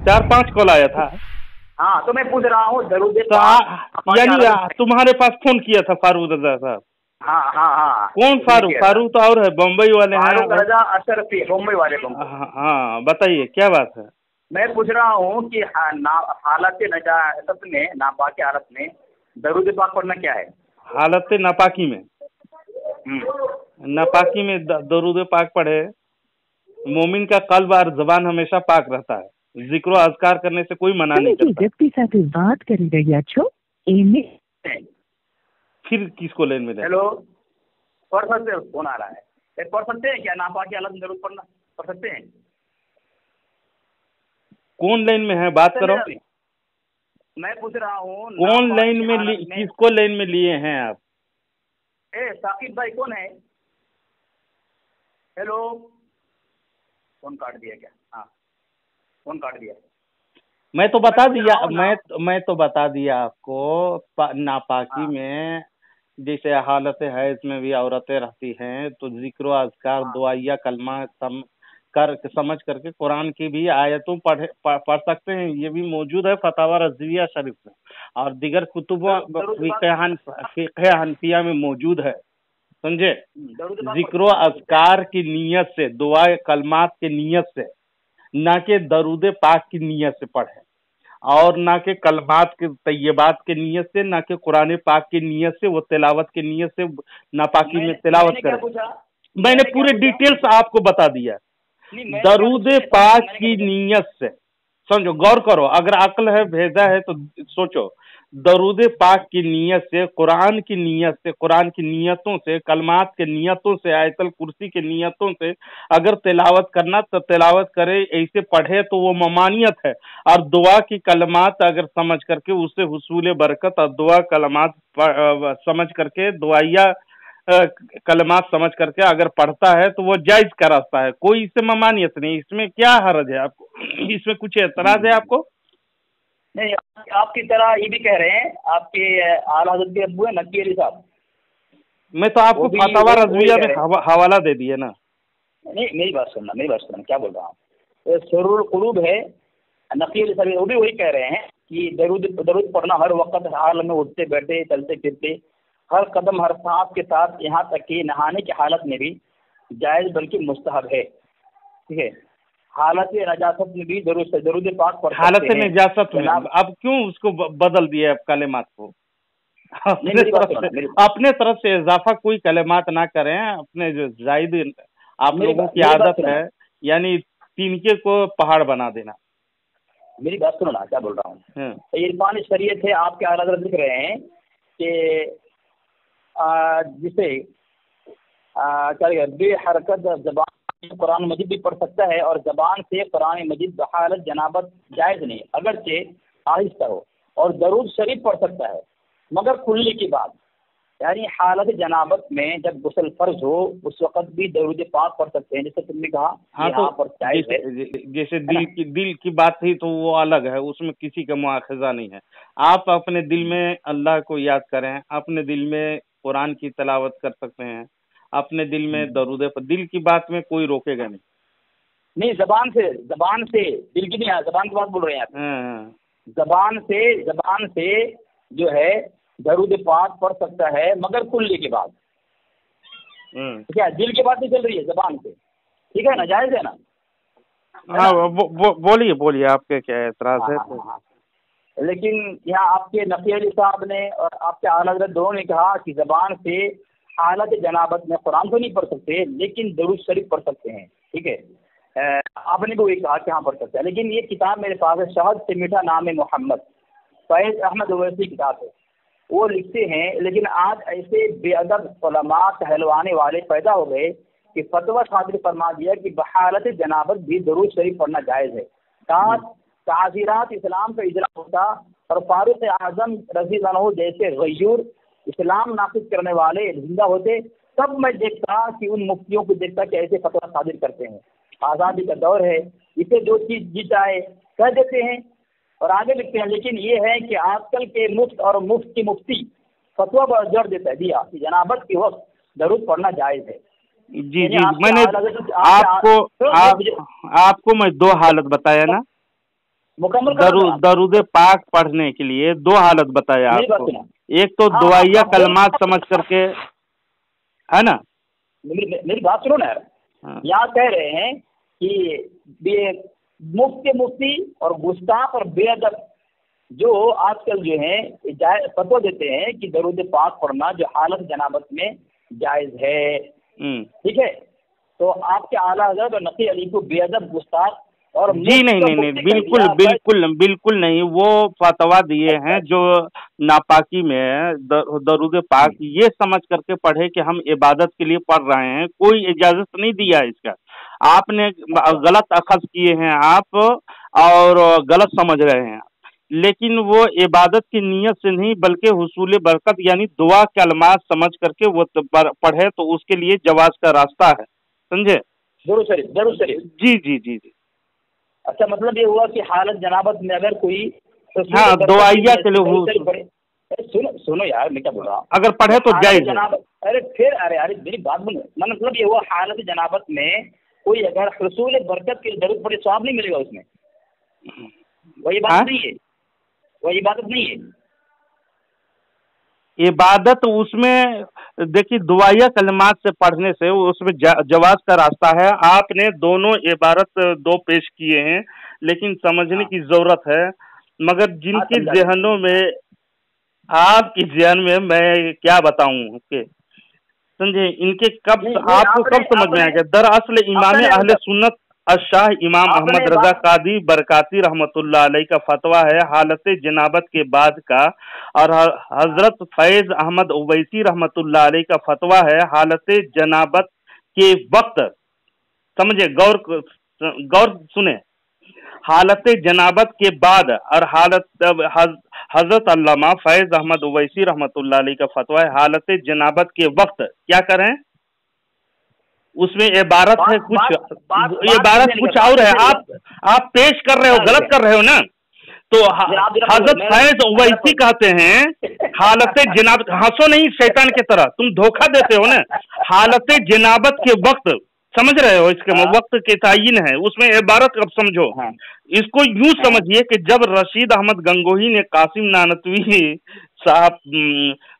4-5 call आया था। हाँ, तो मैं पूछ रहा हूँ दरूद यानी तुम्हारे पास फोन किया था फारूक रजा साहब? हाँ हाँ हाँ। कौन फारूक? फारूक तो और है, बम्बई वाले हैं। फारूक रजा अशरफी, मुंबई वाले। हाँ, बताइए क्या बात है? मैं पूछ रहा हूँ कि हालत नजासत में, नापाकी हालत में दरूद पाक पढ़ना क्या है? हालत नापाकी में, नापाकी में दरूद पाक पढ़े। मोमिन का कल्ब और जबान हमेशा पाक रहता है। जिक्र अज़कार करने से कोई मना नहीं करता। व्यक्ति साथ बात कर रही छो फिर किसको लेन में? हेलो, पढ़ सकते हो? फोन आ रहा है, पढ़ सकते हैं क्या? नापाकी हालत में दरूद पढ़ना पढ़ सकते हैं? कौन लाइन में है? बात करो। मैं पूछ रहा हूँ कौन लाइन में, किसको लाइन में लिए हैं आप? साकिब भाई कौन है? हेलो, फोन काट दिया क्या? हाँ, फोन काट दिया। मैं तो बता दिया, मैं तो बता दिया आपको। नापाकी में जैसे हालत है, इसमें भी औरतें रहती हैं, तो जिक्र अज़कार दुआया कलमा समझ करके कुरान की भी आयतों पढ़ सकते हैं। ये भी मौजूद है फतावा रज़विया शरीफ में और दीगर कुतुबों फ़िक़्ह हनफिया में मौजूद है, समझे? जिक्र अज़कार की नीयत से, दुआ कलमात की नीयत से, ना कि दरूद पाक की नीयत से पढ़े, और ना कि कलमात के तैयबात के नीयत से, ना कि कुरान पाक की नीयत से, वो तिलावत की नीयत से नापाकी में तिलावत करे। मैंने पूरे डिटेल्स आपको बता दिया। दरूद पाक की नीयत से, समझो, गौर करो, अगर अक्ल है, भेजा है तो सोचो। दरूद पाक की नीयत से, कुरान की नीयत से, कुरान की नियतों से, कलमात के नियतों से, आयतल कुर्सी के नियतों से अगर तिलावत करना तो तिलावत करे, ऐसे पढ़े तो वो ममानियत है। और दुआ की कलमात अगर समझ करके उससे हुसूल बरकत, और दुआ कलमात समझ करके, दुआया कलमात समझ करके अगर पढ़ता है तो वो जायज का रास्ता है। कोई इससे ममानियत नहीं। इसमें क्या हर्ज है आपको? इसमें कुछ एतराज है आपको? नहीं, आपकी तरह ये भी कह रहे हैं, आपके आला हज़रत के अब्बू है नकी अली साहब। मैं तो आपको फतावा रज़विया में हवाला दे दिए ना। नहीं, मेरी बात सुनना, क्या बोल रहा हूँ। सरूरुल कुलूब है, नकी अली साहब, वो भी वही कह रहे हैं कि दरूद पढ़ना हर वक्त, हाल में, उठते बैठे, चलते फिरते, हर कदम, हर सांस के साथ, यहाँ तक कि नहाने की हालत में भी जायज़ बल्कि मुस्तहब है। ठीक है, हालत नजासत में भी दरूद पाक पढ़ सकते हैं। हालत नजासत में अब क्यों उसको बदल दिया अब कलेमात को? अपने तरफ से इजाफा कोई कलेमात ना करें। अपने जो जायद आप लोगों की आदत है, यानी तिनके को पहाड़ बना देना। मेरी बात सुनो ना, क्या बोल रहा हूँ। इरफान शरीयत है, आपके आला हज़रत लिख रहे हैं कि जिसे क्या बेहरकत जबान कुरान मजीद भी पढ़ सकता है, और जबान से कुरान मजीद बहालत जनाबत जायज़ नहीं, अगरचे आहिस्ता हो, और दरूद शरीफ पढ़ सकता है मगर कुल्ली की बात, यानी हालत जनाबत में जब गुस्ल फर्ज हो उस वक़्त भी दरूद पाक पढ़ सकते हैं, जैसे तुमने कहा। हाँ, तो जैसे दिल की बात थी तो वो अलग है, उसमें किसी का मुआखज़ा नहीं है। आप अपने दिल में अल्लाह को याद करें, अपने दिल में कुरान की तिलावत कर सकते हैं, अपने दिल में दरूद पर, दिल की बात में कोई रोकेगा नहीं। नहीं, जबान से दिल की नहीं, जबान की बात बोल रहे हैं। जबान से जो है दरूद पाक पढ़ सकता है मगर कुल्ली की बात। क्या दिल की बात नहीं चल रही है, जबान से, ठीक है ना, जायज़ है ना? हाँ, बोलिए आपके क्या एतराज है? लेकिन यहाँ आपके नकी अली साहब ने और आपके आला हज़रत दोनों ने कहा कि जबान से हालत जनाबत में कुरान तो नहीं पढ़ सकते, लेकिन दरूद शरीफ पढ़ सकते हैं। ठीक है, आपने भी वही कहा कि हाँ पढ़ सकते हैं। लेकिन ये किताब मेरे पास है, शहद से मीठा नाम मोहम्मद, फैज़ अहमद ओवैसी किताब है। वो लिखते हैं, लेकिन आज ऐसे बेअदब उलमा कहलवाने वाले पैदा हो गए कि फतवा सादिर फरमा दिया कि बहालत जनाबत भी दरूद शरीफ पढ़ना जायज़ है। ताज़ीरात इस्लाम का इजरा होता और फारूक आज़म रज़ी अल्लाह अन्हु जैसे गयूर इस्लाम नाफिज करने वाले जिंदा होते, तब मैं देखता कि उन मुफ्तियों को देखता कि ऐसे फतवा सादिर करते हैं। आज़ादी का दौर है, इसे जो चीज़ जीत आए कह देते हैं और आगे लिखते हैं। लेकिन ये है कि आजकल के मुफ्त और मुफ्त की मुफ्ती फतवा पर जोर देता दिया कि जनाबत के वक्त दरूद पढ़ना जायज़ है। जी, मैंने आपको मैं 2 हालत बताया ना। मुकम्मल करो। दरूद पाक पढ़ने के लिए 2 हालत बताया मेरी बात आपको। सुनो। एक तो हाँ, दुआया आप कलमात समझ करके, है ना। मेरी बात सुनो ना यार। हाँ। यहाँ कह रहे हैं कि मुफ्ती और गुस्ताख और बेअदब जो आजकल जो है फतवा देते हैं कि दरूद पाक पढ़ना जो हालत जनाबत में जायज है, ठीक है। तो आपके आला हज़रत और नकी अली को बेअदब, गुस्ताख और जी नहीं, बिल्कुल नहीं। वो फतवा दिए हैं जो नापाकी में दरूद पाक ये समझ करके पढ़े कि हम इबादत के लिए पढ़ रहे हैं, कोई इजाजत नहीं दिया इसका। आपने गलत अखज़ किए हैं आप, और गलत समझ रहे हैं। लेकिन वो इबादत की नीयत से नहीं बल्कि हुसूल बरकत यानी दुआ कलमात समझ करके वो पढ़े, तो उसके लिए जवाज का रास्ता है, समझे। जरूर शरीफ। जी। अच्छा, मतलब ये हुआ कि हालत जनाबत में अगर कोई हाँ दुआया के लिए सुनो यार, मैं क्या बोल रहा हूँ, अगर पढ़े तो जायज है। अरे मेरी बात बोलो। मतलब ये हुआ हालत जनाबत में कोई अगर हुसूल बरकत के दरूद पढ़े सवाब नहीं मिलेगा उसमें, वही बात नहीं है, वही इबादत नहीं है। इबादत उसमें देखिए दुआया कलमात से पढ़ने से उसमें जवाज का रास्ता है। आपने दोनों इबारत 2 पेश किए हैं, लेकिन समझने की जरूरत है। मगर जिनके जहनों में, आपकी जहन में मैं क्या बताऊं के, समझे, इनके आपको कब समझ में आएगा। दरअसल इमाम अहले सुन्नत अशाह इमाम अहमद रजा कादी बरकाती रहमतुल्लाह अलैह का फतवा है हालत जनाबत के बाद का, और हजरत फैज अहमद उवैसी रहमतुल्लाह अलैह का फतवा है हालत जनाबत के वक्त। समझे, गौर सुने, हालत जनाबत के बाद और हजरत अल्लामा फैज अहमद उवैसी रहमतुल्लाह अलैह का फतवा है हालत जनाबत के वक्त क्या करें। उसमें इबारत है कुछ, इबारत कुछ और है। आप पेश कर रहे हो, गलत कर रहे हो ना। तो हजरत फैज उवैसी कहते हैं हालत जनाबत, हंसो नहीं शैतान की तरह, तुम धोखा देते हो ना। हालत जनाबत के वक्त, समझ रहे हो, इसके वक्त के तायीन है, उसमें इबारत अब समझो। इसको यूं समझिए कि जब रशीद अहमद गंगोही ने कासिम नानतवी साहब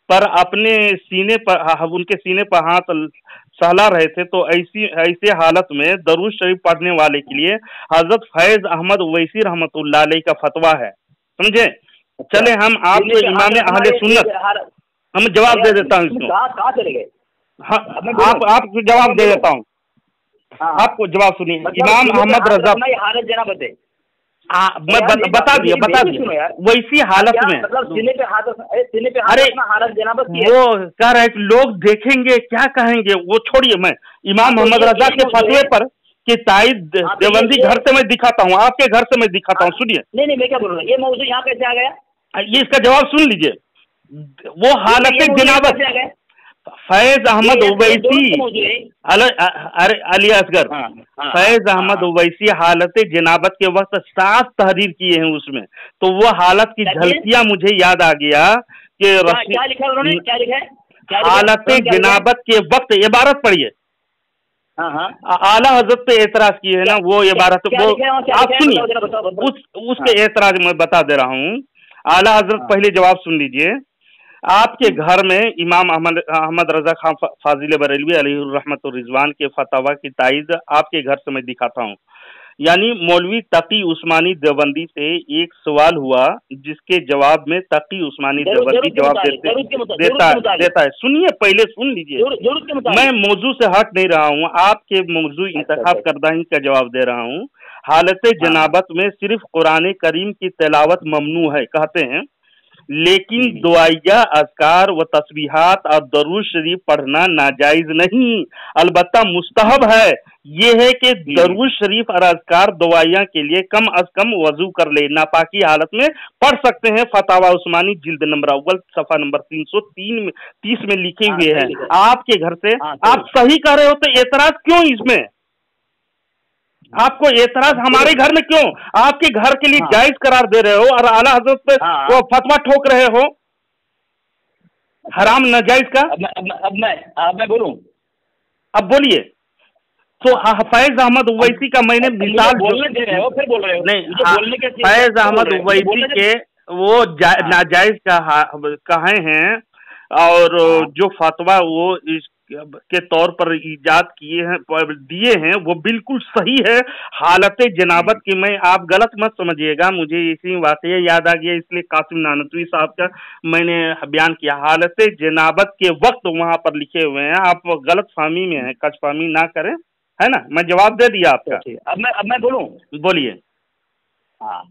पर अपने सीने पर, उनके सीने पर हाथ सहला रहे थे, तो ऐसे हालत में दरूद शरीफ पढ़ने वाले के लिए हजरत फैज अहमद उवैसी रहमतुल्लाह अलैह का फतवा है, समझे। चले हम आपको इमाम अहले सुन्नत, हम जवाब दे देता हूँ इसको। हाँ, आपको जवाब दे देता हूँ। आपको जवाब सुनिए, इमाम अहमद रजा मैं बता दिया वैसी हालत में, अरे वो कह रहे लोग देखेंगे क्या कहेंगे, वो छोड़िए। मैं इमाम मोहम्मद रजा के फतवे पर कि ताइद देवबंदी घर से मैं दिखाता हूँ, आपके घर से मैं दिखाता हूँ, सुनिए। नहीं मैं क्या बोल रहा हूँ, ये मौजूद यहाँ कैसे आ गया, ये इसका जवाब सुन लीजिए। वो हालत जनाबत फैज अहमद उवैसी, अली असगर फैज अहमद उवैसी हालत जनाबत के वक्त 7 तहरीर किए हैं उसमें, तो वो हालत की झलकियां मुझे याद आ गया कि हालत जनाबत के वक्त इबारत पढ़िए। आला हजरत पे एतराज किए है ना, वो इबारत वो आप सुनिए, उसके एतराज मैं बता दे रहा हूँ। आला हजरत पहले जवाब सुन लीजिए। आपके घर में इमाम अहमद रजा खान फाजिल बरेलवी अलैहि रहमतुर रिजवान के फतवा की तायीद आपके घर से मैं दिखाता हूँ। यानी मौलवी तकी उस्मानी देवबंदी से एक सवाल हुआ जिसके जवाब में तकी उस्मानी देवबंदी जवाब देता है। सुनिए, पहले सुन लीजिए, मैं मौजू से हट नहीं रहा हूँ, आपके मौजू इंतखाब करदा ही का जवाब दे रहा हूँ। हालत जनाबत में सिर्फ कुरान करीम की तिलावत ममनू है कहते हैं, लेकिन दुआया अज़कार व तस्बीहात और दरूद शरीफ पढ़ना नाजायज नहीं, अलबत्ता मुस्तहब है। ये है कि दरूद शरीफ और अज़कार दुआया के लिए कम अज कम वजू कर ले, नापाकी हालत में पढ़ सकते हैं। फतावा उस्मानी जिल्द नंबर अव्वल सफा नंबर 330 में लिखे हुए हैं। आपके घर से आप सही कह रहे हो, तो एतराज क्यों इसमें? आपको एतराज हमारे घर में क्यों? आपके घर के लिए जायज करार दे रहे हो और आला हजरत पे वो फतवा ठोक रहे हो हराम नाजायज का। अब मैं बोलूं? अब बोलिए। तो फैज अहमद उवैसी का मैंने मिसाल बोलने दे रहे हो, फिर बोल रहे हो नहीं, फैज अहमद उवैसी के वो नाजायज कहे हैं, और जो फतवा वो के तौर पर इजाद किए हैं, दिए हैं, वो बिल्कुल सही है। हालत जनाबत की, मैं आप गलत मत समझिएगा, मुझे इसी वाकया याद आ गया इसलिए कासिम नानतवी साहब का मैंने बयान किया। हालत जनाबत के वक्त वहां पर लिखे हुए हैं, आप गलत फहमी में हैं, कचफहमी ना करें, है ना। मैं जवाब दे दिया आपका। अब मैं बोलूं? बोलिए। हाँ,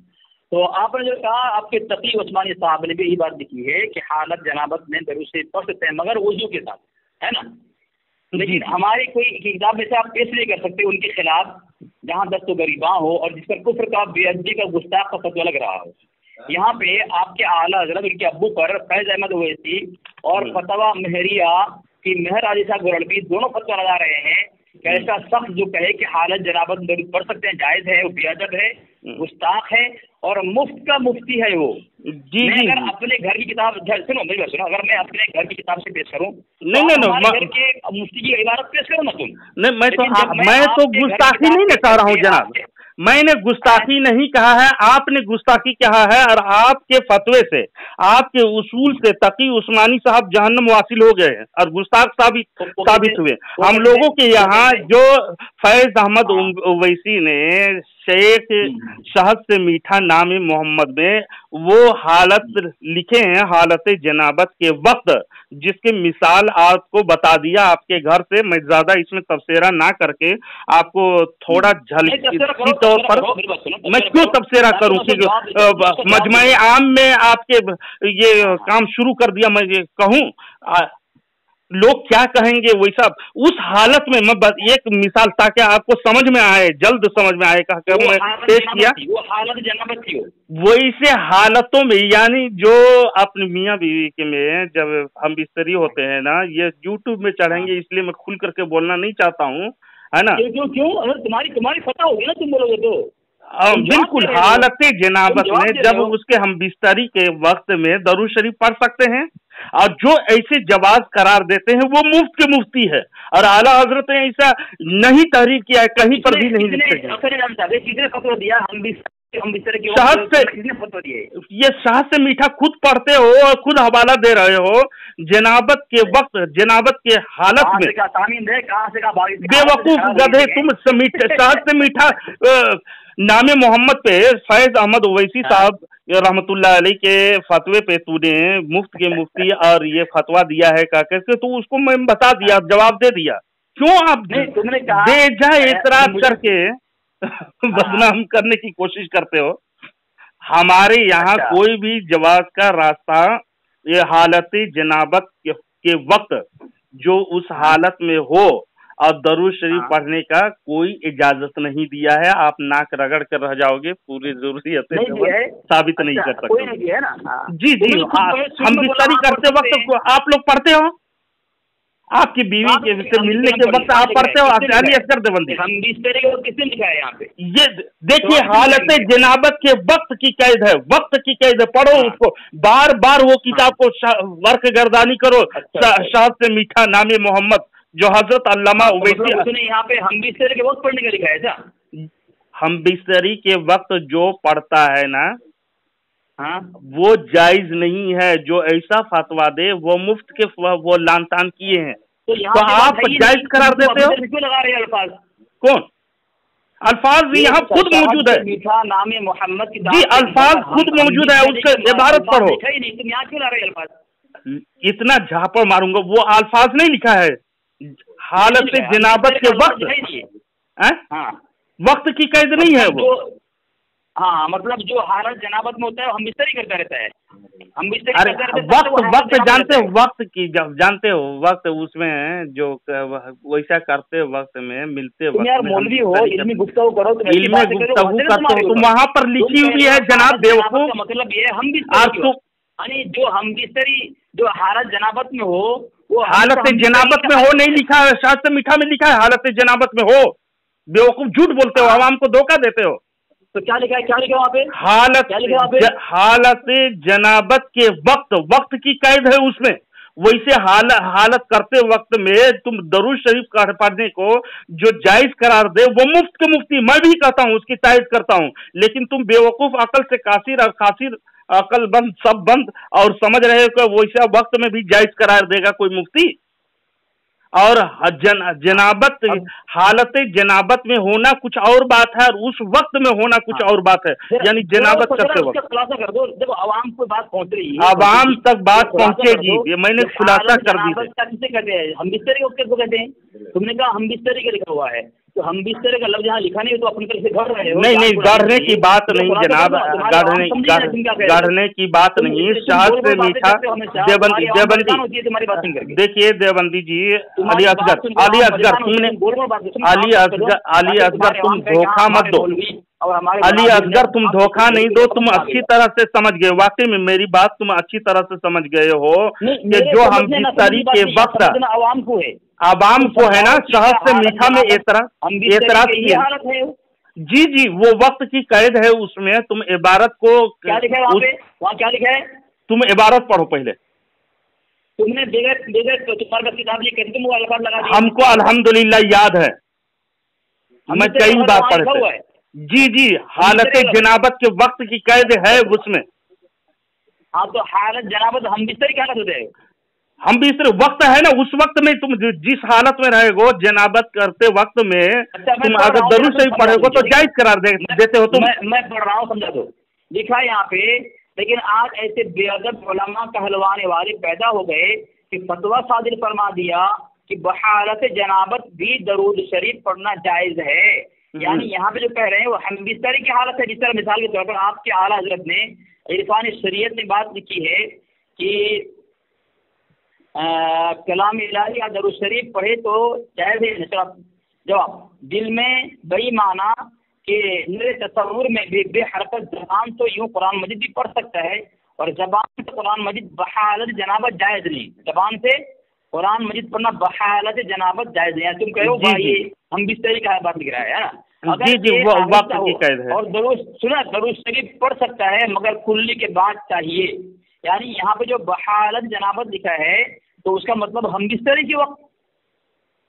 तो आपने जो कहा, आपके तकी उस्मानी साहब ने भी यही बात लिखी है कि हालत जनाबत में दरूद शरीफ पढ़ सकते हैं मगर वजू के साथ, है ना। लेकिन हमारी कोई किताब में से आप पेश नहीं कर सकते उनके खिलाफ जहाँ दस्तो गरीबा हो और जिस पर कुफ्र का, बेअदबी का, गुस्ताख का फतवा लग रहा हो। यहाँ पे आपके आला हजरत उनके अब्बू पर फैज अहमद ओवैसी और फतवा महरिया की मेहर आदि साहब गोरलबी दोनों फतवा लगा रहे हैं कि ऐसा शख्स जो कहे कि हालत जनाबत दरूद पढ़ सकते हैं, जायज़ है, वो बेअदब है, गुस्ताख है और मुफ्त का मुफ्ती है वो। जी मैं जी अगर अपने घर की किताब, सुनो मेरी बात सुनो, अगर मैं अपने घर की किताब से पेश करूं, नहीं, घर के मुफ्ती की इबारत पेश करो ना तुम। नहीं, मैं तो गुस्ताखी नहीं ना कह रहा हूँ जनाब, मैंने गुस्ताखी नहीं कहा है, आपने गुस्ताखी कहा है। और आपके फतवे से, आपके उसूल से तकी उस्मानी साहब जहन्नम वासिल हो गए हैं और गुस्ताख साबित हुए। हम लोगों के यहाँ जो फैज अहमद ओवैसी ने शेख शहद से मीठा नाम मोहम्मद में वो हालत लिखे हैं, हालत जनाबत के वक्त, जिसके मिसाल आपको बता दिया आपके घर से। मैं ज्यादा इसमें तबसेरा ना करके आपको थोड़ा झलकी तौर पर, मैं क्यों तबसेरा करूं कि मजमा आम में आपके ये काम शुरू कर दिया। मैं ये कहूं लोग क्या कहेंगे वैसा, उस हालत में मैं बस एक मिसाल ताकि आपको समझ में आए, जल्द समझ में आए, कहा मैं पेश किया। वो हालत जनाबत थी, वैसे हालतों में, यानी जो अपने मियाँ बीवी के में जब हम बिस्तरी होते हैं ना, ये यूट्यूब में चढ़ेंगे इसलिए मैं खुल करके बोलना नहीं चाहता हूँ, है ना। क्यों अगर तुम्हारी फतह होगी ना, तुम बोलोगे तो बिल्कुल। हालत जनाबत में जब उसके हम बिस्तरी के वक्त में दरूद शरीफ पढ़ सकते हैं, और जो ऐसे जवाब करार देते हैं वो मुफ्त के मुफ्ती है। और आला हजरत ने ऐसा नहीं तहरीर किया है, कहीं पर भी नहीं दिया। शहद से, ये शहद से मीठा खुद पढ़ते हो और खुद हवाला दे रहे हो जनाबत के वक्त, जनाबत के हालत में। बेवकूफ गधे तुम, शहद से मीठा नामे मोहम्मद पे फैज अहमद ओवैसी साहब रहमतुल्लाह अलैह के फतवे पे तूने मुफ्त के मुफ्ती और ये फतवा दिया है कहकर, तो उसको मैं बता दिया, जवाब दे दिया। क्यों आप बेजा एतराज करके बदनाम करने की कोशिश करते हो? हमारे यहाँ कोई भी जवाब का रास्ता, ये हालत जनाबत के वक्त जो उस हालत में हो और दरूद शरीफ पढ़ने का कोई इजाजत नहीं दिया है। आप नाक रगड़ कर रह जाओगे, पूरी जरूरियत साबित नहीं कर सकते। जी जी, हम बिस्तरी करते वक्त आप लोग पढ़ते हो, आपकी बीवी के से मिलने के वक्त आप पढ़ते हो अली असगर देवबंदी। हम बिस्तरी को किसने लिखा है यहाँ पे? ये देखिए, हालत जनाबत के वक्त की कैद है, वक्त की कैद है, पढ़ो उसको, बार बार वो किताब को वर्क गर्दानी करो। शहद से मीठा नामे मोहम्मद जो हजरत अल्लामा ओवैसी, यहाँ पे हम बिस्तरी के वक्त पढ़ने का लिखा है ऐसा? हम बिस्तरी के वक्त जो पढ़ता है ना, हाँ, वो जायज नहीं है। जो ऐसा फतवा दे वो मुफ्त के वो लानतान किए हैं, तो आप जायज करार देते हो? क्यों लगा रहे हैं अल्फाज? कौन अल्फाज? यहाँ खुद मौजूद है, मीठा नामे मोहम्मद की जी, अल्फाज खुद मौजूद है, उससे इबारत पढ़ो। तुम यहाँ क्यों ला रहे अल्फाज? इतना झापड़ मारूंगा, वो अल्फाज नहीं लिखा है। हालत जनाबत के वक्त, वक्त की कैद नहीं है वो। हाँ, मतलब जो हालत जनाबत में होता है हम बिस्तरी करता रहता है, हम बिस्तरी करता रहता है। वक्त जानते हो, वक्त की जानते हो, वक्त उसमें जो वैसा करते वक्त में मिलते वक्त, यार मौलवी हो, इल्मी गुफ्तगू करो, इल्मी गुफ्तगू करते हो, तुम वहाँ पर लिखी हुई है जनाब बेवकूफ। मतलब ये हम बिस्तरी, यानी जो हम बिस्तरी जो हालत जनाबत में हो, वो हालत जनाबत में हो नहीं लिखा है, शहद से मीठा में लिखा है हालत जनाबत में हो। बेवकूफ, झूठ बोलते हो, आवाम को धोखा देते हो। तो क्या लिखा है, क्या लिखा वहाँ पे? हालत जनाबत के वक्त, वक्त की कैद है उसमें, वैसे हालत करते वक्त में तुम दरूद शरीफ पढ़ने को जो जायज करार दे वो मुफ्त के मुफ्ती, मैं भी कहता हूँ, उसकी तायद करता हूँ, लेकिन तुम बेवकूफ अकल से कासिर और खासिर अकल बंद सब बंद और समझ रहे हो कि वैसा वक्त में भी जायज करार देगा कोई मुफ्ती। और जनाबत, हालत जनाबत में होना कुछ और बात है और उस वक्त में होना कुछ और बात है, यानी जनाबत करते वक्त। खुलासा कर दो, देखो आवाम को बात पहुंच रही है, आवाम तक बात पहुंचेगी, ये मैंने खुलासा कर दी है। किसे कहते हैं? हम बिस्तरे को किसको कहते हैं? तुमने कहा हम बिस्तरे का लिखा हुआ है, तो हम बिस्तरे का लफ्ज यहाँ लिखा नहीं, तो अपनी तरफ से गढ़ रहे हो। नहीं, गढ़ने की बात नहीं जनाब, गढ़ने की बात नहीं, शाह से मीठा। देवबंदी, देखिए देवबंदी जी, अली असगर तुम धोखा मत दो, अली असगर तुम धोखा नहीं दो, तुम अच्छी तरह से समझ गए, वाकई में मेरी बात तुम अच्छी तरह से समझ गए हो कि जो हम बिस्तरी के वक्त आवाम को है ना, शहद से मीठा में एतराज किया। जी, वो वक्त की कैद है, उसमें तुम इबारत को क्या लिखा है वहाँ क्या लिखा है? तुम इबारत पढ़ो पहले। तुमने बेगर तुम्हारे पास किताब ये तुम अल्फाज लगा दिए। हमको अल्हम्दुलिल्लाह याद है, मैं कई बार पढ़े थे। जी, हालत जनाबत के वक्त की कैद है उसमें। हाँ, तो हालत जनाबत हम बिस्तर की हालत होते हैं, हम भी सिर्फ वक्त है ना, उस वक्त में तुम जिस हालत में रहेगो जनाबत करते वक्त में तुम अगर दरूद शरीफ पढ़ेगो तो जायज करार देते हो तुम। मैं पढ़ रहा हूँ, समझा दो, लिखा है यहाँ पे। लेकिन आज ऐसे बेअदब उलमा कहलवाने वाले पैदा हो गए कि फतवा सादिर फरमा दिया कि बहालत जनाबत भी दरूद शरीफ पढ़ना जायज है। यानी यहाँ पे जो कह रहे हैं वो हम बिस्तरी की हालत है। जिस तरह मिसाल के तौर पर आपके आला हजरत ने इरफान शरीयत में बात लिखी है कि कलाम इलाही या दरूद शरीफ पढ़े तो जायज़ है। जवाब, दिल में बड़ी माना कि मेरे तस्वुर में बेहरकत ज़बान तो यूँ कुरान मजीद भी पढ़ सकता है, और ज़बान से कुरान मजीद बहालत जनाबत जायज़ नहीं। ज़बान से कुरान मजीद पढ़ना बहालत जनाबत जायज़ नहीं। तुम कहो भाई हम बिस्तरी का बात लिख रहा है ना, जी, वो वक्त की कैद है। और दरूद शरीफ पढ़ सकता है मगर कुल्ली के बाद चाहिए। यानी यहाँ पे जो बहालत जनाबत लिखा है तो उसका मतलब हम बिस्तरी के वक्त।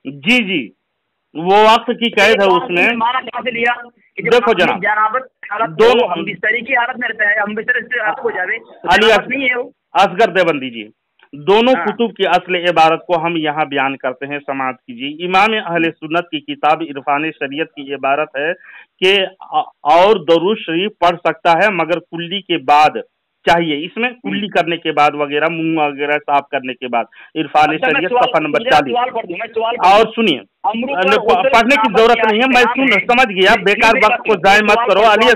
जी, वो वक्त की कैद है उसमें। माना कहाँ से लिया? देखो जनाब, जनाबत हालत दोनों हम बिस्तरी की हालत में रहता है, हम बिस्तरी से हालत हो जावे अली नहीं है वो। असगर देवबंदी जी, दोनों कुतुब की असल इबारत को हम यहाँ बयान करते हैं, समाअत कीजिए। इमाम अहले सुन्नत की किताब इरफान शरीयत की इबारत है कि और दरूद शरीफ पढ़ सकता है मगर कुल्ली के बाद चाहिए। इसमें कुल्ली करने के बाद वगैरह, मुंह वगैरह साफ करने के बाद। इरफान शरीयत सफा नंबर 40। और सुनिए, पढ़ने की जरूरत नहीं है, मैं समझ गया, बेकार वक्त को जाय मत करो। अली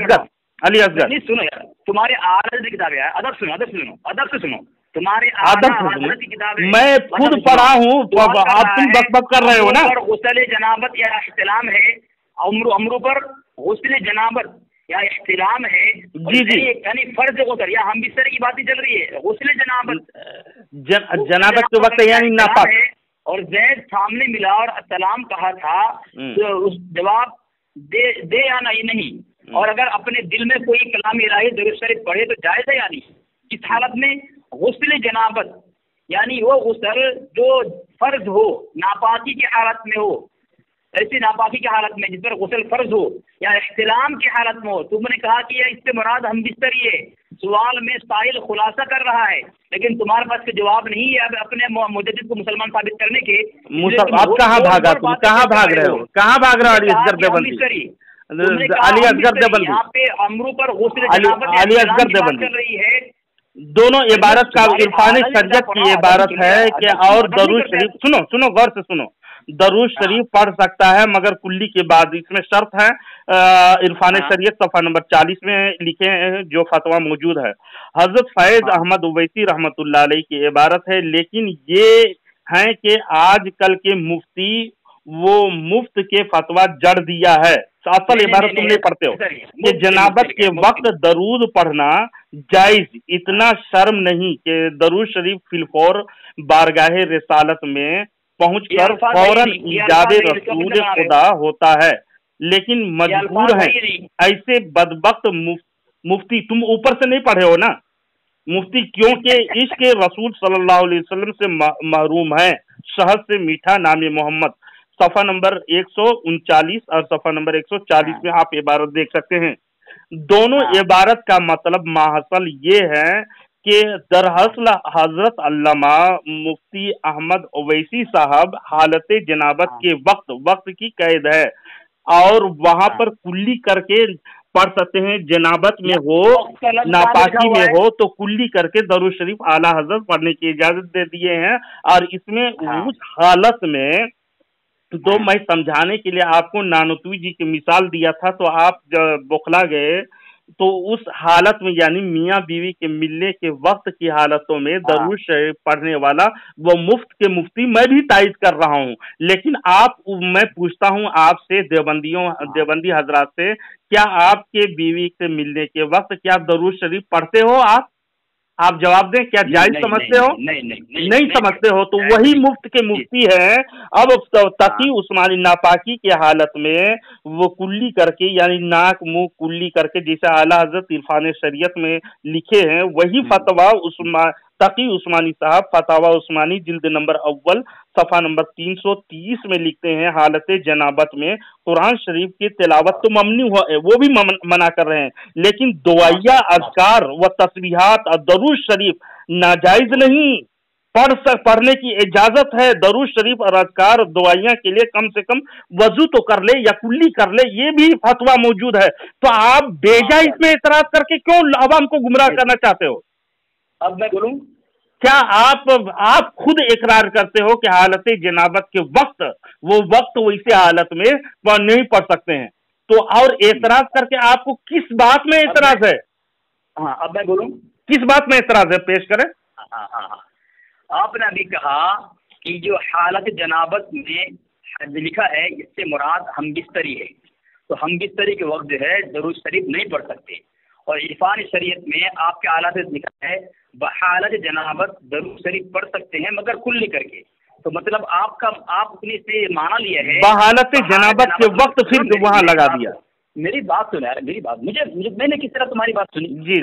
असगर सुनो यार, तुम्हारे आदत की किताब है, अदब से सुनो तुम्हारे आदत की किताब है, मैं खुद पढ़ा हूँ, आप तुम बक कर रहे हो ना। गुस्ल जनाबत या इख्तिलाम है, अमरू पर गुस्ल जनाबत या इख्तिलाम है। जी, यानी फर्ज गुस्ल या हम बिस्तर की बात ही चल रही है। गुस्ल जनाबत जनाबत के वक्त यानी नापाक है, और जैद सामने मिला और अस्सलाम कहा था, तो उस जवाब दे या नहीं। और अगर अपने दिल में कोई कलाम इलाही दरूद शरीफ पढ़े तो जायज़ है। यानी इस हालत में गुस्ल जनाबत यानी वो गुस्ल जो फर्ज हो, नापाकी की हालत में हो, ऐसी नापाकी की हालत में जिस पर गुस्ल फर्ज हो या इख्तिलाम की हालत में हो। तुमने कहा कि इससे मुराद हम बिस्तरी है। सवाल में साहिल खुलासा कर रहा है, लेकिन तुम्हारे पास के जवाब नहीं है अब अपने मुजद्दिद को मुसलमान साबित करने के। आप कहाँ भागा, तुम कहाँ भाग रहे हो, कहाँ भाग रहे हो? अली असगर देवबंदी, अली असगर देवबंदी, यहाँ पे अमरू पर गुस्ल अली असगर देवबंदी कर रही है। दोनों इबारत का इरफान शरीयत की इबारत है कि और दरूद शरीफ, सुनो गौर से सुनो, दरूद शरीफ पढ़ सकता है मगर कुल्ली के बाद। इसमें शर्त है, इरफान शरीयत सफ़ा नंबर 40 में लिखे हैं, जो फतवा मौजूद है। हजरत फैज अहमद उवैसी रहमतुल्लाह अलैह की इबारत है। लेकिन ये है कि आजकल के मुफ्ती वो मुफ्त के फतवा जड़ दिया है। असल इबारत तुम नहीं पढ़ते हो कि जनाबत के वक्त दरूद पढ़ना जायज, इतना शर्म नहीं कि दरूद शरीफ फिलफौर बारगाहे रिसालत में पहुंचकर फौरन इजाज़े रसूल खुदा होता है, लेकिन मजबूर हैं। ऐसे बदबख्त मुफ्ती, तुम ऊपर से नहीं पढ़े हो ना, मुफ्ती क्योंकि इश्क रसूल सल्लल्लाहु अलैहि वसल्लम से महरूम है, शहद से मीठा नाम मोहम्मद। सफ़ा नंबर 139 और सफ़ा नंबर 140 में आप इबारत देख सकते हैं। दोनों इबारत का मतलब माहसल ये है कि दरअसल हजरत अल्लामा मुफ्ती अहमद ओवैसी साहब हालत जनाबत के वक्त की कैद है और वहां पर कुल्ली करके पढ़ सकते हैं। जनाबत में हो, नापाकी में हो तो कुल्ली करके दरूद शरीफ आला हजरत पढ़ने की इजाजत दे दिए हैं। और इसमें उस हालत में तो मैं समझाने के लिए आपको नानोतवी जी की मिसाल दिया था, तो आप जब बौखला गए, तो उस हालत में यानी मियाँ बीवी के मिलने के वक्त की हालतों में दरूद शरीफ पढ़ने वाला वो मुफ्त के मुफ्ती मैं भी तायद कर रहा हूँ। लेकिन मैं पूछता हूँ आपसे, देवबंदी हजरात से, क्या आपके बीवी से मिलने के वक्त क्या दरूद शरीफ पढ़ते हो? आप जवाब दें, क्या जायज समझते हो? नहीं समझते हो तो वही मुफ्त के मुफ्ती है। अब तकी उस्मानी नापाकी की हालत में वो कुल्ली करके यानी नाक मुंह कुल्ली करके जैसे आला हजरत इरफान शरीयत में लिखे हैं, वही फतवा तकी उस्मानी साहब फतावा उस्मानी जिल्द नंबर अव्वल सफ़ा नंबर 330 में लिखते हैं, हालत जनाबत में कुरान शरीफ की तिलावत तो ममनी है, वो भी मना कर रहे हैं, लेकिन दुआया अज़कार व तस्बीहात और दरूद शरीफ नाजायज नहीं, पढ़ने की इजाजत है। दरूद शरीफ और अज़कार दुआइयां के लिए कम से कम वजू तो कर ले या कुल्ली कर ले, ये भी फतवा मौजूद है। तो आप बेजा इसमें इतराज करके क्यों अवाम को गुमराह करना चाहते हो? अब मैं बोलूं, क्या आप खुद इकरार करते हो कि हालत जनाबत के वक्त वैसे हालत में नहीं पढ़ सकते हैं, तो और एतराज करके आपको किस बात में एतराज है? हाँ, अब मैं बोलूं, किस बात में एतराज है, पेश करें। हाँ, आपने अभी कहा कि जो हालत जनाबत में लिखा है इससे मुराद हम बिस्तरी है, तो हम बिस्तरी के वक्त जो है दरूद शरीफ नहीं पढ़ सकते। और इरफान शरीयत में आपके आला से लिखा है बहालत जनाबत दरूद शरीफ पढ़ सकते हैं मगर कुल्ली करके। तो मतलब आपने से माना लिया है बहालत जनाबत के वक्त, फिर वहां लगा दिया। मेरी बात सुनो यार, मेरी बात मुझे मैंने किस तरह तुम्हारी बात सुनी? जी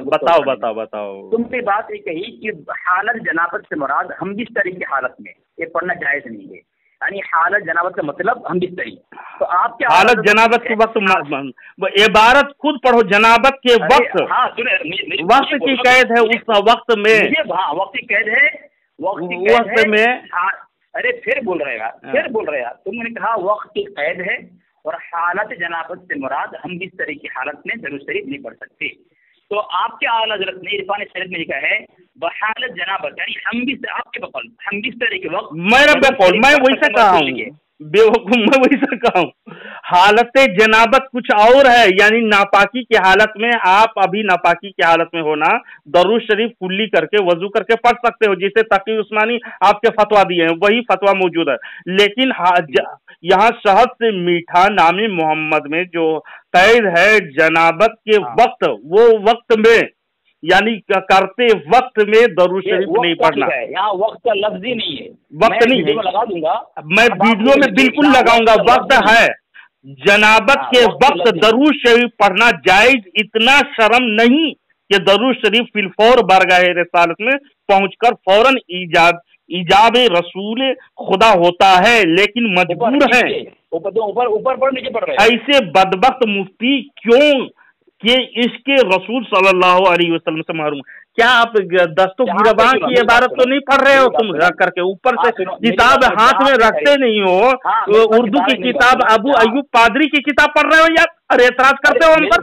बताओ। तुमने बात ये कही कि हालत जनाबत से मुराद हम बिस्तरी की हालत में ये पढ़ना जायज नहीं है, यानी हालत जनाबत का मतलब हम बिस्तरी। तो आप क्या हालत जनाबत के वक्त इबारत खुद पढ़ो, जनाबत के वक्त। हाँ सुने, वक्त की कैद है, उस वक्त में वक्त की कैद है, वक्त में। अरे फिर बोल रहे यार, तुमने कहा वक्त की कैद है और हालत जनाबत से मुराद हम बिस्तरी की हालत में दरूद शरीफ नहीं पढ़ सकते। तो आपके आला हज़रत ने इरफान शरीयत में लिखा है बहालत जनाबत, यानी आपके बकौल हम बिस्तरी के वक्त, मेरा बकौल मैं वैसा कहा हूँ, बेवकूफ मैं वैसा कहा हूँ। हालत जनाबत कुछ और है, यानी नापाकी की हालत में आप अभी नापाकी की हालत में होना दरूद शरीफ कुल्ली करके वजू करके पढ़ सकते हो, जैसे तकी उस्मानी आपके फतवा दिए हैं वही फतवा मौजूद है। लेकिन यहाँ शहद से मीठा नामी मोहम्मद में जो कैद है जनाबत के वक्त, वो वक्त में यानी करते वक्त में दरूद शरीफ नहीं पढ़ना। यहाँ वक्त का लफ्ज ही नहीं है, वक्त नहीं है, लगा दूंगा, मैं वीडियो में बिल्कुल लगाऊंगा। वक्त है, जनाबत के वक्त दरूद शरीफ पढ़ना जायज, इतना शर्म नहीं कि दरूद शरीफ फिलफौर बारगाह रिसालत में पहुंचकर फौरन इजाब रसूल खुदा होता है, लेकिन मजबूर है। ऊपर पढ़ नीचे पढ़ रहे ऐसे बदबख्त मुफ्ती क्यों कि इसके रसूल सल्लल्लाहु अलैहि वसल्लम से महरूम। क्या आप दस्तों गिरबां की इबारत तो नहीं पढ़ रहे हो तुम करके? ऊपर से किताब हाथ में रखते नहीं हो, तो उर्दू की किताब अबू अयूब पादरी की किताब पढ़ रहे हो यार, अरे एतराज करते हो हम पर?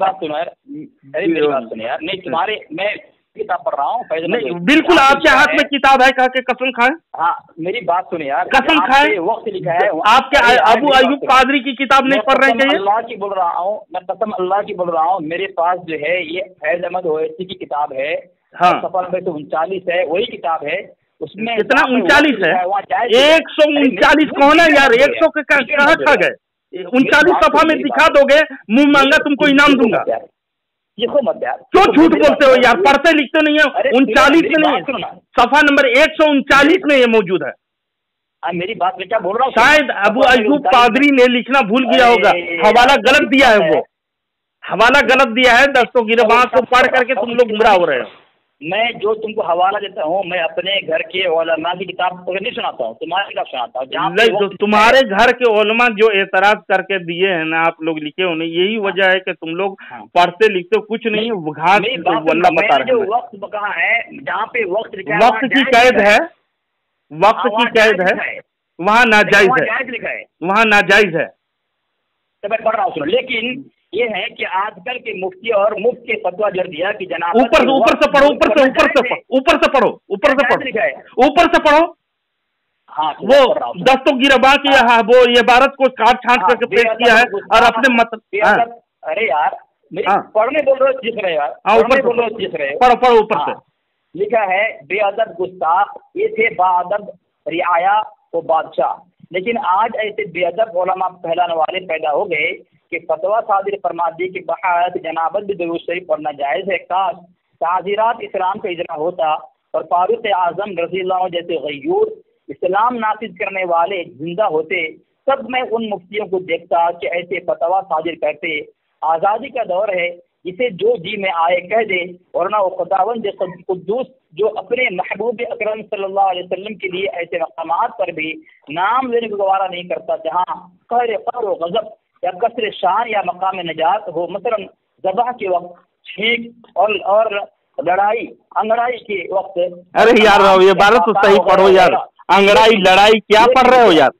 नहीं तुम्हारे, मैं किताब पढ़ रहा हूँ, बिल्कुल आपके हाथ में किताब है, कह के कसम खाए। हाँ मेरी बात सुने यार, कसम खाए, वक्त लिखा है आपके अबू अयूब पादरी की किताब नहीं पढ़ रहे हैं? अल्लाह की बोल रहा हूँ, मैं कसम अल्लाह की बोल रहा हूँ, मेरे पास जो है ये फैज अहमद ओवैसी की किताब है, सफ़ा नंबर 139 है, वही किताब है। उसमें कितना 39 है? 139 कौन है यार? 100 के कहाँ खा गए? 39 सफ़ा में दिखा दोगे, मुंह मांगा तुमको इनाम दूंगा। ये मत यार, क्यों झूठ बोलते हो यार? पढ़ते लिखते नहीं है? 39 में नहीं है, सफ़ा नंबर 139 में ये मौजूद है। मेरी बात में क्या बोल रहा हूँ? शायद अबू अयूब पादरी ने लिखना भूल गया होगा, हवाला गलत दिया है, वो हवाला गलत दिया है। दस्तों गिरबां को पढ़ करके तुम लोग गुमराह हो रहे हो। मैं जो तुमको हवाला देता हूँ, मैं अपने घर के उलमा की किताब नहीं सुनाता हूँ, तुम्हारी किताब सुनाता हूँ। नहीं, तो तुम्हारे घर के उलमा जो एतराज करके दिए हैं ना, आप लोग लिखे हो नहीं, यही वजह है कि तुम लोग पढ़ते लिखते हो कुछ नहीं, घास वल्ला बता रहे हैं। वक्त कहाँ है जहाँ पे वक्त वक्त की कैद है, वक्त की कैद है, वहाँ नाजायज है, वहाँ नाजायज है। तो मैं पढ़ रहा हूँ, सुनो। लेकिन ये है कि आजकल के मुफ्ती और मुफ्त के फतवा जड़ दिया कि जनाब ऊपर से पढ़ो, ऊपर से पढ़ो, ऊपर से पढ़ो, ऊपर से पढ़ो। हाँ, वो दस्तगिरबा की वो ये भारत को काट छांट करके पेश किया है और अपने मत। अरे यार पढ़ने बोल रहे हो जिस रहे यार, ऊपर बोल रहे हो जिस रहे, पढ़ो ऊपर से। लिखा है बेअदब गुस्ताख ये थे बाअदब रियाया वो बादशाह। लेकिन आज ऐसे बेअदब उलमा कहलाने वाले पैदा हो गए कि फतवा सादिर फरमा दी कि बहायत जनाबत भी दुरूद शरीफ पढ़ना जायज़ है। काश ताज़ीरात इस्लाम का इजरा होता और फारूक आज़म रज़ियल्लाहु अन्हु जैसे गयूर इस्लाम नाफिज करने वाले जिंदा होते, तब मैं उन मुफ्तियों को देखता कि ऐसे फतवा सादिर करते। आज़ादी का दौर है, इसे जो जी में आए कह दे, वरना वो खुदावंद कुद्दूस जो अपने महबूब अकरम सल्लल्लाहु अलैहि वसल्लम के लिए ऐसे मकामात पर भी नाम लेने को गवारा नहीं करता जहाँ कहर क़हर व गज़ब या कसर शान या मकाम नजात हो। मसलन ज़बह के वक्त, छींक और लड़ाई अंगड़ाई के वक्त। अरे यार ये बात तो सही पढ़ो यार, अंगड़ाई लड़ाई क्या पढ़ रहे हो यार?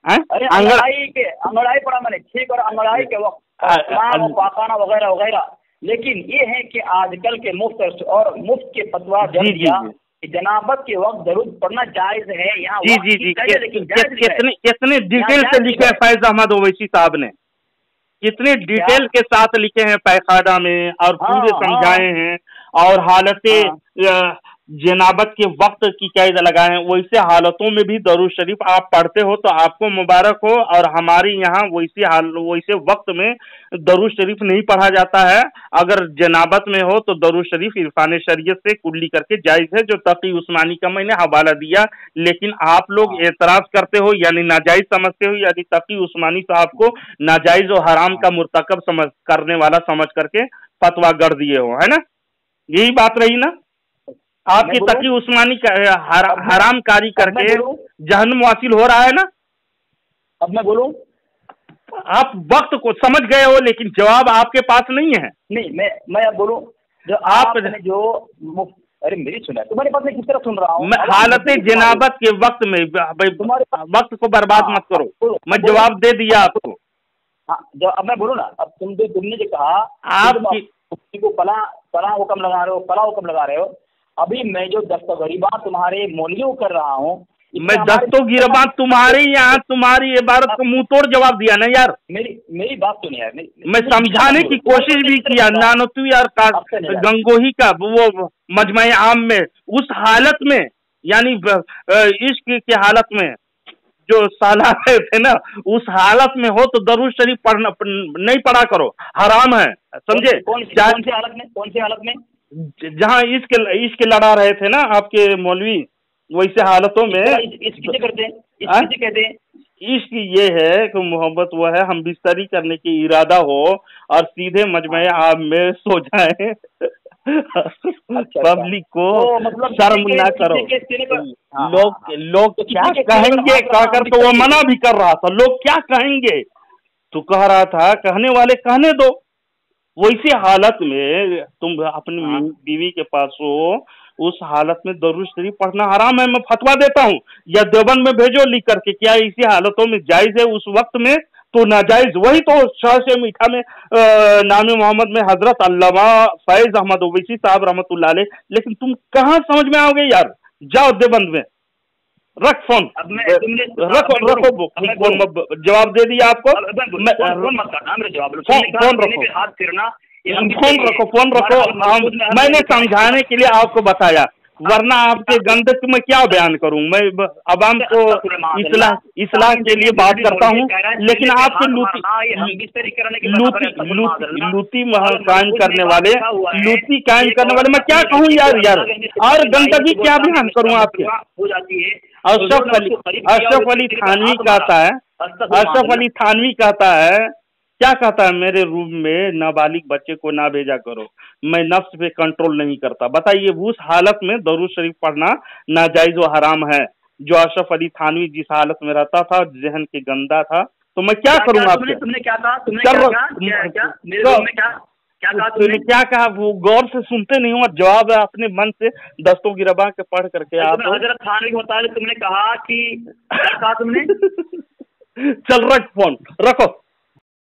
अरे अंगड़ाई पढ़ा मैंने, छींक और अंगड़ाई के वक्त, पाखाना वगैरह वगैरह। लेकिन ये है कि आजकल के मुफ्त और मुफ्त के फतवा जड़ दिया कि जनाबत के वक्त दरूद पढ़ना जायज है। यहाँ कितने डिटेल से लिखे हैं फैज अहमद ओवैसी साहब ने, कितने डिटेल के साथ लिखे हैं पैखाना में और पूरे समझाए हैं। और हालत जनाबत के वक्त की कैद लगाए हैं। वैसे हालतों में भी दरूद शरीफ आप पढ़ते हो तो आपको मुबारक हो, और हमारे यहाँ वैसे वक्त में दरूद शरीफ नहीं पढ़ा जाता है। अगर जनाबत में हो तो दरूद शरीफ इरफान शरीयत से कुल्ली करके जायज है, जो तकी उस्मानी का मैंने हवाला दिया। लेकिन आप लोग एतराज करते हो, यानी नाजायज समझते हो, यानी तकी उस्मानी साहब को नाजायज और हराम का मुर्तकब करने वाला समझ करके फतवा गढ़ दिए हो, है ना? यही बात रही ना आपकी तकी उस्मानी हराम कारी करके जहन्नम वासिल हो रहा है ना। अब मैं बोलूं, आप वक्त को समझ गए हो लेकिन जवाब आपके पास नहीं है। नहीं, मैं अब बोलूं जो आपने जो अरे मेरी सुना, तुम्हारे पास मैं किस तरह सुन रहा हूँ। मैं हालत जनाबत के वक्त में वक्त को बर्बाद मत करो, मैं जवाब दे दिया आपको। हाँ, जो अब मैं बोलूँ ना, अब तुमने जो कहा आपकी को फला हुक्म लगा रहे हो, फला हुक्म लगा रहे हो। अभी मैं जो दस्तगरीबा तुम्हारे मौलियों कर रहा हूँ, मैं दस्तगीरबा तुम्हारे यहाँ तुम्हारी इबारत को मुंह तोड़ जवाब दिया ना यार। मेरी बात सुनिए यार, मैं समझाने की कोशिश भी किया। नानोतवी और गंगोही का वो मजमा आम में उस हालत में, यानी इश्क की हालत में जो साला रहे थे ना, उस हालत में हो तो दरूद शरीफ पढ़ना नहीं पढ़ा करो, हराम है, समझे? कौन सी हालत में जहाँ इश्क लड़ा रहे थे ना आपके मौलवी, वैसे हालतों में कहते हैं इश्क ये है कि मोहब्बत वो है हम बिस्तरी करने की इरादा हो और सीधे मजमे आप में सो जाए। पब्लिक को शर्म ना करो। लोग क्या कहेंगे कहकर तो वो मना भी कर रहा था, लोग क्या कहेंगे तो कह रहा था, कहने वाले कहने दो। वैसी हालत में तुम अपनी बीवी के पास हो, उस हालत में दरूद शरीफ पढ़ना हराम है। मैं फतवा देता हूँ, या देवबंद में भेजो लिख करके, क्या इसी हालतों में जायज है? उस वक्त में तो नाजायज। वही तो शाह से मीठा में नाम मोहम्मद में हजरत अल्लामा फैज अहमद ओवैसी साहब रहमतुल्लाह अलैह। लेकिन तुम कहाँ समझ में आओगे यार? जाओ देवबंद में, रख फोन, रखो फोन, जवाब दे दिया आपको। फोन रखो। मैंने समझाने के लिए आपको बताया, वरना आपके गंदक में क्या बयान करूं मैं? अवाम को इस्लाह के लिए बात करता हूं, लेकिन आपके लूती कायम करने वाले मैं क्या कहूं यार? और गंदगी क्या बयान करूं आपके? अशरफ अली थानवी कहता है क्या कहता है, मेरे रूम में नाबालिग बच्चे को ना भेजा करो, मैं नफ्स पे कंट्रोल नहीं करता। बताइए, उस हालत में दरूद शरीफ पढ़ना नाजायज व हराम है। जो अशरफ अली थानवी जिस हालत में रहता था, जहन के गंदा था, तो मैं क्या करूंगा आपसे? तुमने क्या कहा? तुमने क्या कहा? क्या मेरे रूम में क्या कहा तुमने? क्या कहा? वो गौर से सुनते नहीं हो, जवाब है अपने मन से दस्तों की रबा के पढ़ करके आप। हजरत थानवी के मुताबिक तुमने कहा कि क्या कहा तुमने? चल रख फोन, रखो।